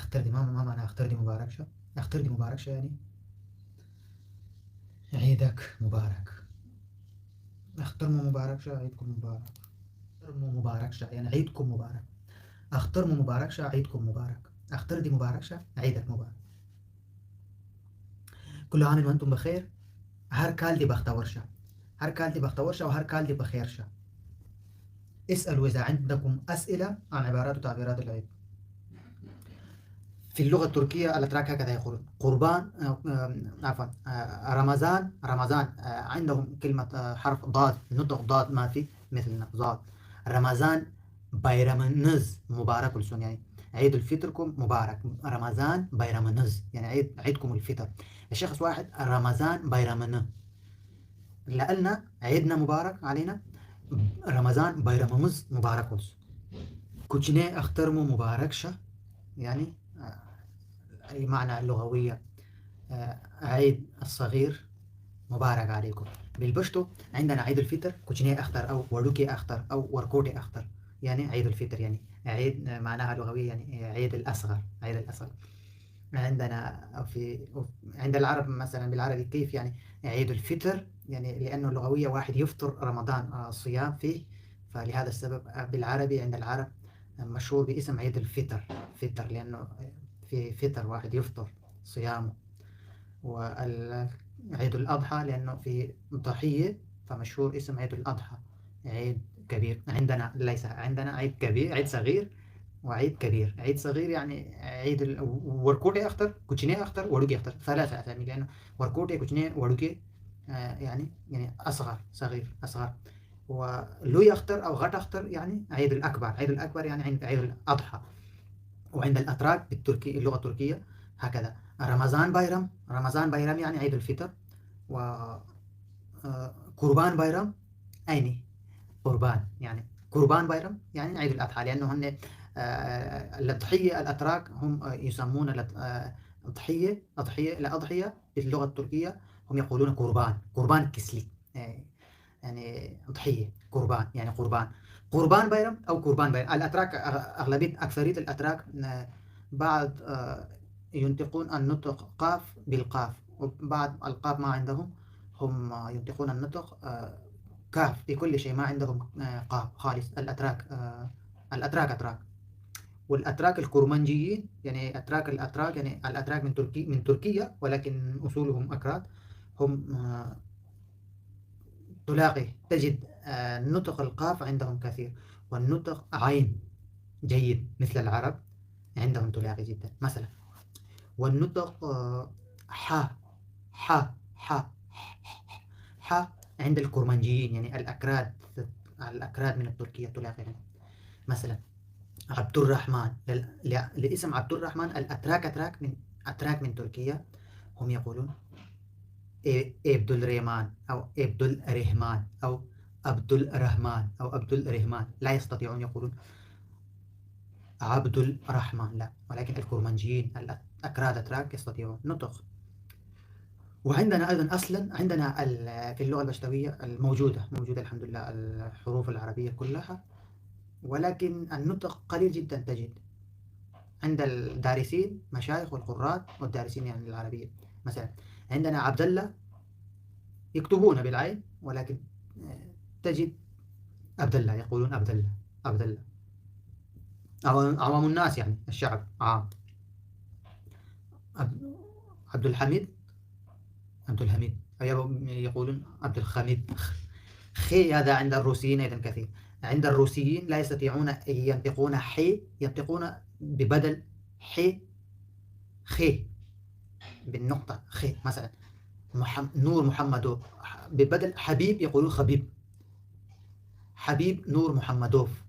اختر دي ما معنى اختر دي مبارك شا. اختر دي مبارك شا يعني عيدك مبارك. اخترموا مبارك شا عيدكم مبارك. اخترموا مبارك شا يعني عيدكم مبارك. اخترموا مبارك شا عيدكم مبارك. اختر دي مبارك شا عيدك مبارك. كل عام وانتم بخير. هر كال دي بختور شا. هر كال دي بختور شا وهر كال دي بخير شا. اسألوا إذا عندكم أسئلة عن عبارات وتعبيرات العيد. في اللغة التركية الأتراك هكذا يقولون قربان عفوا رمضان عندهم كلمة حرف ضاد نطق ضاد ما في مثل ضاد رمضان bayramınız مبارك olsun يعني عيد الفطركم مبارك رمضان bayramınız يعني عيدكم الفطر. الشخص واحد رمضان bayramını لأن عيدنا مبارك علينا رمضان bayramımız مبارك olsun. كوتشني اخترموا مبارك شا يعني أي معنى اللغوية عيد الصغير مبارك عليكم. بالبشتو عندنا عيد الفطر كوتشني أختر أو ورودكي أختر أو وركوتي أختر يعني عيد الفطر يعني عيد معناها لغوية يعني عيد الأصغر عيد الأصغر. عندنا عند العرب مثلا بالعربي كيف يعني عيد الفطر يعني لأنه اللغوية واحد يفطر رمضان الصيام فيه فلهذا السبب بالعربي عند العرب مشهور باسم عيد الفطر فطر لأنه في فطر واحد يفطر صيامه. وعيد الأضحى لأنه في ضحية فمشهور اسم عيد الأضحى عيد كبير. عندنا ليس عندنا عيد كبير عيد صغير وعيد كبير. عيد صغير يعني عيد وركوتي أختر كوتشيني أختر ورقي أختر ثلاثة أسامي لأنه وركوتي كوتشيني ورقي يعني أصغر صغير أصغر. ولوي أختر أو غت أختر يعني عيد الأكبر عيد الأكبر يعني عيد الأضحى. وعند الأتراك بالتركي اللغة التركية هكذا رمضان بايرم يعني عيد الفطر. و قربان بايرم أيني قربان يعني قربان بايرم يعني عيد الأضحى لأنه هن الأضحية الأتراك هم يسمون الأضحية باللغة التركية هم يقولون قربان كسلي يعني أضحية قربان يعني قربان بايرم أو قربان بايرم. الأتراك أغلبية أكثرية الأتراك بعض ينطقون النطق قاف بالقاف وبعض القاف ما عندهم هم ينطقون النطق كاف في كل شيء ما عندهم قاف خالص. الأتراك أتراك. والأتراك الكرمنجيين يعني الأتراك يعني الأتراك من تركيا ولكن أصولهم أكراد هم تجد نطق القاف عندهم كثير والنطق عين جيد مثل العرب عندهم تلاقي جدا مثلا. والنطق ح ح ح ح عند الكرمنجيين يعني الأكراد من التركية تلاقي مثلا. عبد الرحمن لاسم عبد الرحمن الأتراك من تركيا هم يقولون عبد الرحمن أو عبد الرحمن أو عبد الرحمن أو عبد الرحمن لا يستطيعون يقولون عبد الرحمن لا. ولكن الكرمنجيين الأكراد أتراك يستطيعون نطق. وعندنا أيضا أصلا عندنا في اللغة البشتوية موجودة الحمد لله الحروف العربية كلها ولكن النطق قليل جدا تجد عند الدارسين مشايخ والقراء والدارسين يعني العربية. مثلا عندنا عبد الله يكتبون بالعين ولكن تجد عبد الله يقولون عبد الله عوام الناس يعني الشعب عام. عبد الحميد يقولون عبد الحميد خي هذا عند الروسيين أيضا كثير. عند الروسيين لا يستطيعون ينطقون حي ينطقون ببدل حي خي بالنقطة خي مثلا نور محمدوف ببدل حبيب يقولون حبيب نور محمدوف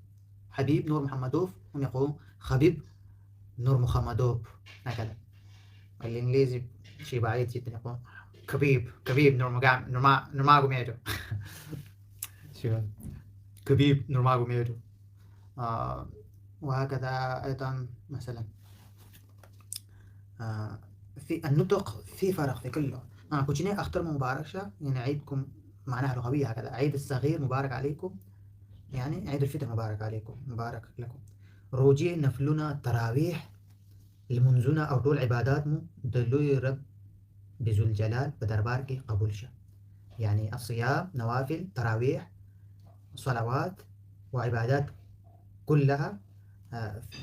هم يقولون خبيب نور محمدوف هكذا. الإنجليزي شيء بعيد جدا يقولون كبيب نورماغوميدو شو كبيب نورماغوميدو وهكذا أيضا مثلا في النطق في فرق في كل لغة. كوتشيني أختر مبارك شا يعني عيدكم معناها لغوية هكذا عيد الصغير مبارك عليكم يعني عيد الفطر مبارك عليكم مبارك لكم. روجي نفلنا تراويح المنزونة أو دول عبادات مو دلو رب بذو الجلال بدرباركي قبول شه. يعني الصيام نوافل تراويح صلوات وعبادات كلها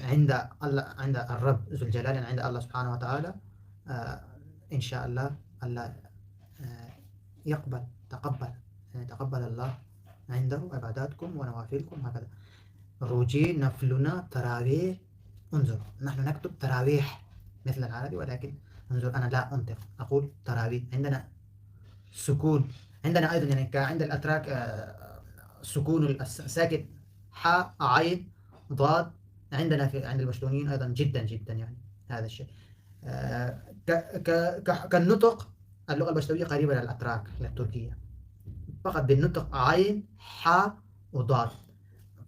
عند الله، عند الرب ذو الجلال، يعني عند الله سبحانه وتعالى. آه، إن شاء الله الله يقبل، تقبل، يعني تقبل الله عنده عباداتكم ونوافلكم هكذا. روجي نفلنا تراويح. انظر، نحن نكتب تراويح مثل العربي، ولكن انظر أنا لا أنطق، أقول تراويح. عندنا سكون، عندنا أيضا يعني عند الأتراك سكون الساكن حاء عين ضاد. عندنا في عند البشتونيين أيضا جدا جدا يعني هذا الشيء. كالنطق اللغة البشتوية قريبة للأتراك للتركية، فقط بالنطق عين حاء وضاد.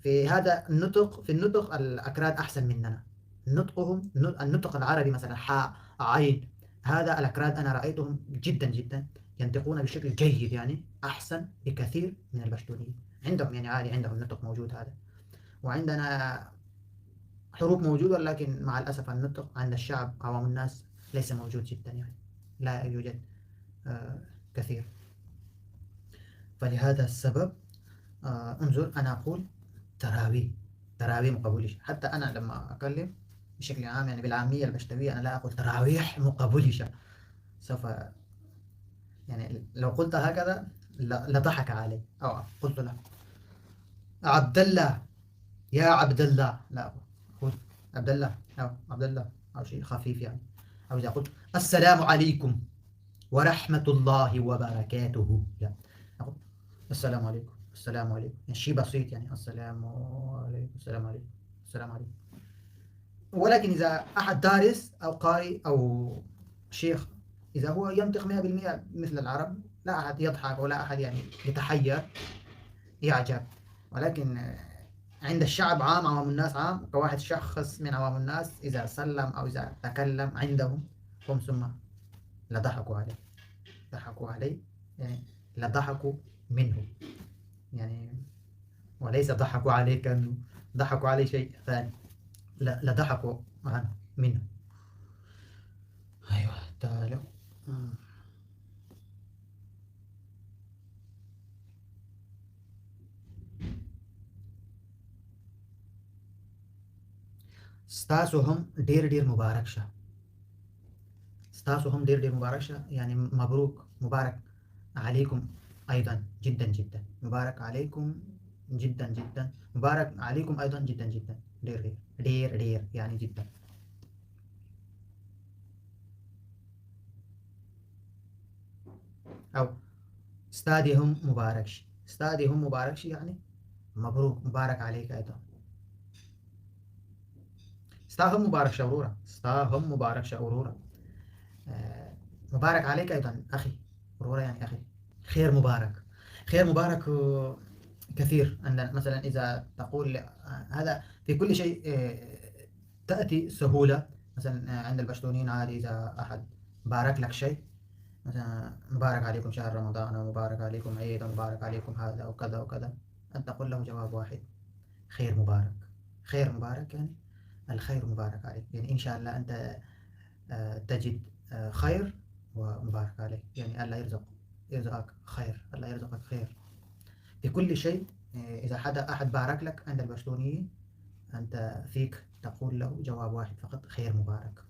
في هذا النطق، في النطق الأكراد أحسن مننا. نطقهم النطق العربي مثلا حاء عين، هذا الأكراد أنا رأيتهم جدا جدا ينطقون بشكل جيد، يعني أحسن بكثير من البشتونيين. عندهم يعني عادي، عندهم النطق موجود هذا. وعندنا حروف موجودة، لكن مع الأسف النطق عند الشعب عوام الناس ليس موجود جدا، يعني لا يوجد كثير. فلهذا السبب انظر أنا أقول تراويح. تراويح مقابلش. حتى أنا لما أكلم بشكل عام يعني بالعامية البشتوية أنا لا أقول تراويح مقابلش. سوف يعني لو قلت هكذا لضحك علي، أو قلت له عبد الله، يا عبد الله، لا أقول عبد الله أو عبد الله أو شيء خفيف يعني. أو إذا قلت السلام عليكم ورحمة الله وبركاته، لا أقول السلام عليكم، السلام عليكم، يعني شيء بسيط، يعني السلام عليكم، السلام عليكم، السلام عليكم. ولكن إذا أحد دارس أو قارئ أو شيخ، إذا هو ينطق 100% مثل العرب، لا أحد يضحك ولا أحد يعني يتحير يعجب. ولكن عند الشعب عام، عوام الناس عام، كواحد شخص من عوام الناس إذا سلم أو إذا تكلم عندهم هم ثم لضحكوا عليه، ضحكوا عليه، يعني لضحكوا منه، يعني وليس ضحكوا عليه كأنه ضحكوا عليه شيء ثاني، لا لضحكوا عنه منه. أيوة تعالوا. ستاسو هم دير دير مبارك شه. ستاسو هم دير دير مبارك شه، يعني مبروك، مبارك عليكم أيضا جدا جدا، مبارك عليكم جدا جدا، مبارك عليكم أيضا جدا جدا. دير دير دير دير يعني جدا. أو ستادي هم مباركش، ستادي هم مباركش يعني مبروك، مبارك عليك أيضا. ستاهم مبارك شورورة، ستاهم مبارك شورورة. آه، مبارك عليك أيضا أخي، أورورا يعني أخي. خير مبارك، خير مبارك كثير عندنا. مثلا إذا تقول هذا في كل شيء تأتي سهولة. مثلا عند البشتونيين عادي إذا أحد بارك لك شيء، مثلا مبارك عليكم شهر رمضان، أو مبارك عليكم عيد، أو مبارك عليكم هذا وكذا وكذا، أنت تقول له جواب واحد: خير مبارك. خير مبارك يعني الخير مبارك عليك، يعني إن شاء الله أنت تجد خير ومبارك عليك، يعني الله يرزقك خير، الله يرزقك خير في كل شيء. إذا أحد بارك لك عند البشتونيين، أنت فيك تقول له جواب واحد فقط: خير مبارك.